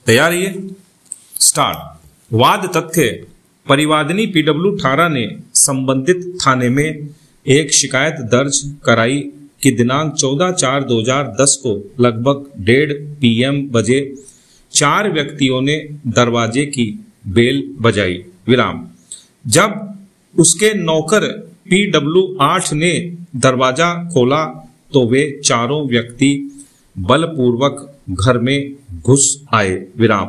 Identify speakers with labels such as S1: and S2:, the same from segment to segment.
S1: तैयार है? स्टार्ट। वाद तथ्य। परिवादिनी पीडब्ल्यू ठारा ने संबंधित थाने में एक शिकायत दर्ज कराई कि दिनांक 14/4/2010 को लगभग 1:30 PM बजे 4 व्यक्तियों ने दरवाजे की बेल बजाई विराम। जब उसके नौकर PW8 ने दरवाजा खोला तो वे चारों व्यक्ति बलपूर्वक घर में घुस आए विराम।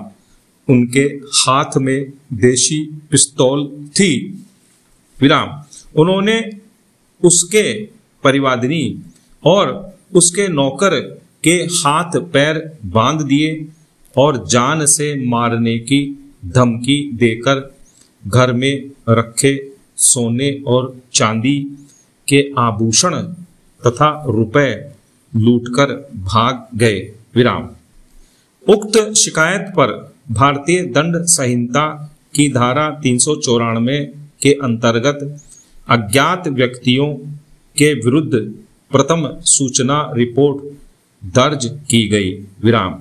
S1: उनके हाथ में देशी पिस्तौल थी विराम। उन्होंने उसके परिवादिनी और उसके नौकर के हाथ पैर बांध दिए और जान से मारने की धमकी देकर घर में रखे सोने और चांदी के आभूषण तथा रुपए लूटकर भाग गए विराम। उक्त शिकायत पर भारतीय दंड संहिता की धारा 394 के अंतर्गत अज्ञात व्यक्तियों के विरुद्ध प्रथम सूचना रिपोर्ट दर्ज की गई विराम।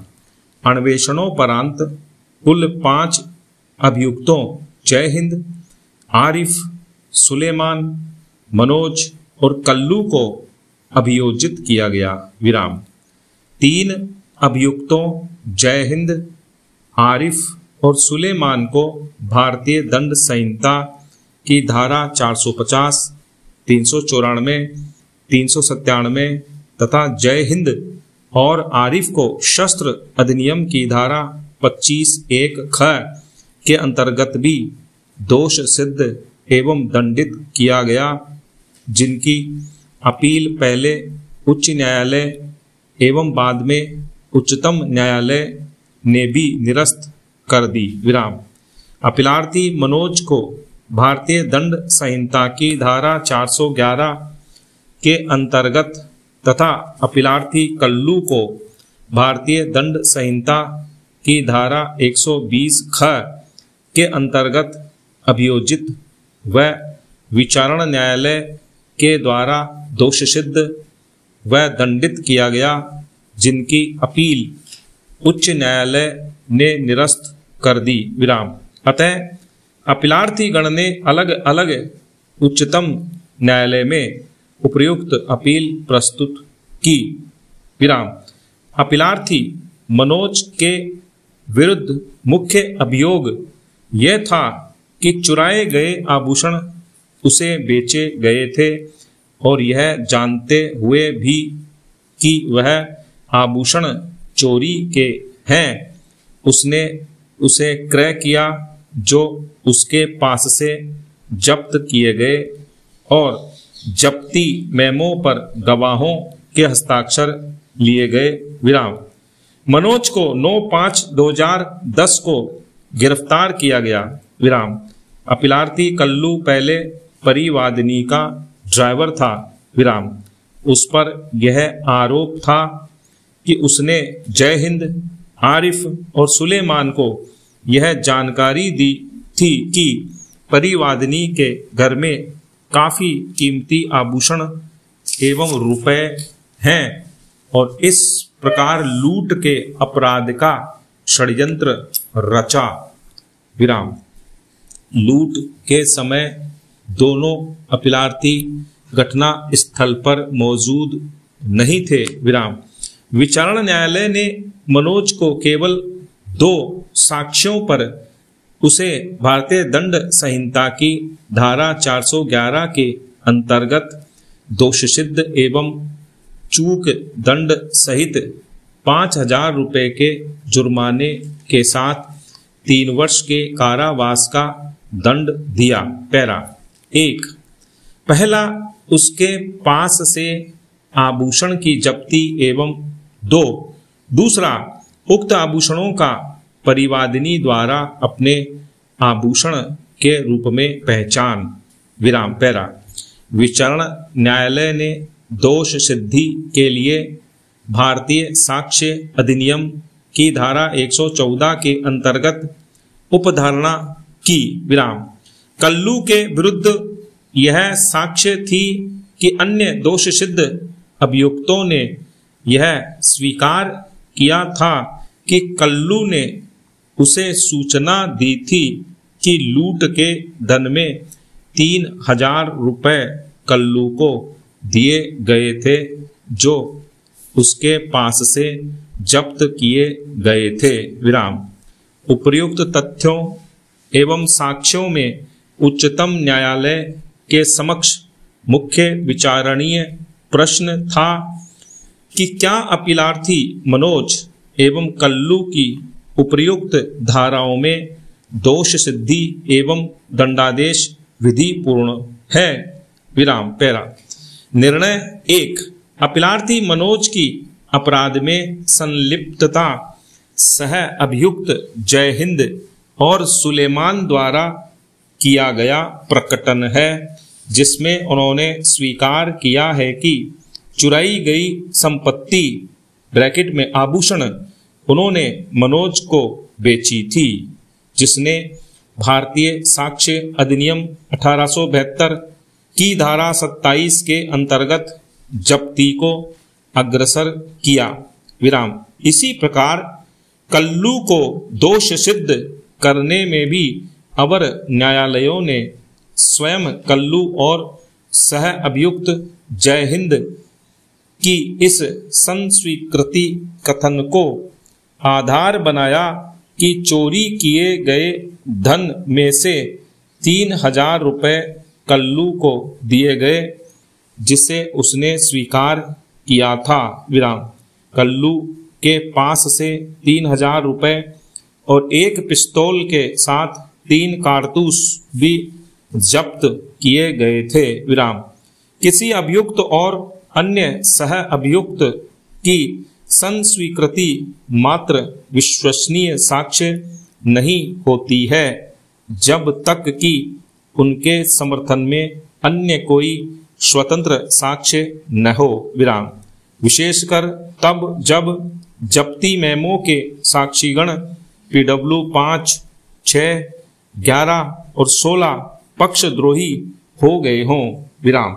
S1: अन्वेषणोपरांत कुल 5 अभियुक्तों जय हिंद, आरिफ, सुलेमान, मनोज और कल्लू को अभियोजित किया गया विराम। 3 अभियुक्तों जय हिंद, आरिफ और सुलेमान को भारतीय दंड संहिता की धारा 450, 394, 397 तथा जय हिंद और आरिफ को शस्त्र अधिनियम की धारा 25(1) ख के अंतर्गत भी दोष सिद्ध एवं दंडित किया गया, जिनकी अपील पहले उच्च न्यायालय एवं बाद में उच्चतम न्यायालय ने भी निरस्त कर दी विराम। अपीलार्थी मनोज को भारतीय दंड संहिता की धारा 411 के अंतर्गत तथा अपीलार्थी कल्लू को भारतीय दंड संहिता की धारा 120 ख के अंतर्गत अभियोजित व विचारण न्यायालय के द्वारा दोष सिद्ध व दंडित किया गया, जिनकी अपील उच्च न्यायालय ने निरस्त कर दी विराम। अतः अपीलार्थी गण ने अलग अलग उच्चतम न्यायालय में उपर्युक्त अपील प्रस्तुत की विराम। अपीलार्थी मनोज के विरुद्ध मुख्य अभियोग यह था कि चुराए गए आभूषण उसे बेचे गए थे और यह जानते हुए भी कि वह आभूषण चोरी के हैं, उसने उसे क्रय किया जो उसके पास से जब्त किए गए और जब्ती मेमो पर गवाहों के हस्ताक्षर लिए गए विराम। मनोज को 9/5/2010 को गिरफ्तार किया गया विराम। अपीलार्थी कल्लू पहले परिवादिनी का ड्राइवर था विराम। उस पर यह आरोप था कि उसने जय हिंद, आरिफ और सुलेमान को यह जानकारी दी थी कि परिवादिनी के घर में काफी कीमती आभूषण एवं रुपए हैं और इस प्रकार लूट के अपराध का षड्यंत्र रचा विराम। लूट के समय दोनों अपीलार्थी घटना स्थल पर मौजूद नहीं थे विराम। विचारण न्यायालय ने मनोज को केवल 2 साक्ष्यों पर उसे भारतीय दंड संहिता की धारा 411 के अंतर्गत दोष सिद्ध एवं चूक दंड सहित 5,000 रुपए के जुर्माने के साथ 3 वर्ष के कारावास का दंड दिया। पैरा 1। पहला, उसके पास से आभूषण की जब्ती एवं 2। दूसरा, उक्त आभूषणों का परिवादिनी द्वारा अपने आभूषण के रूप में पहचान विराम। पैरा। विचारण न्यायालय ने दोष सिद्धि के लिए भारतीय साक्ष्य अधिनियम की धारा 114 के अंतर्गत उपधारणा की विराम। कल्लू के विरुद्ध यह साक्ष्य थी कि अन्य दोष सिद्ध अभियुक्तों ने यह स्वीकार किया था कि कल्लू ने उसे सूचना दी थी कि लूट के धन में 3000 रुपए कल्लू को दिए गए थे, जो उसके पास से जब्त किए गए थे। विराम। उपर्युक्त तथ्यों एवं साक्ष्यों में उच्चतम न्यायालय के समक्ष मुख्य विचारणीय प्रश्न था कि क्या अपीलार्थी मनोज एवं कल्लू की उपर्युक्त धाराओं में दोष सिद्धि एवं दंडादेश विधि पूर्ण है। विराम। पैरा। निर्णय 1। अपीलार्थी मनोज की अपराध में संलिप्तता सह अभियुक्त जय हिंद और सुलेमान द्वारा किया गया प्रकटन है, जिसमें उन्होंने स्वीकार किया है कि चुराई गई संपत्ति ब्रैकेट में आभूषण उन्होंने मनोज को बेची थी, जिसने भारतीय साक्ष्य अधिनियम 1872 की धारा 27 के अंतर्गत जब्ती को अग्रसर किया। विराम। इसी प्रकार कल्लू को दोष सिद्ध करने में भी अवर न्यायालयों ने स्वयं कल्लू और सह अभियुक्त जय हिंद की इस संस्वीकृति कथन को आधार बनाया कि चोरी किए गए धन में से 3000 रुपए कल्लू को दिए गए, जिसे उसने स्वीकार किया था। विराम। कल्लू के पास से 3000 रुपए और एक पिस्तौल के साथ 3 कारतूस भी जब्त किए गए थे। विराम। किसी अभियुक्त और अन्य सह अभियुक्त की संस्वीकृति मात्र विश्वसनीय साक्ष्य नहीं होती है जब तक कि उनके समर्थन में अन्य कोई स्वतंत्र साक्ष्य न हो। विराम। विशेषकर तब जब जब्ती मेमो के साक्षीगण PW 5, 6, 11 और 16 पक्षद्रोही हो गए हों। विराम।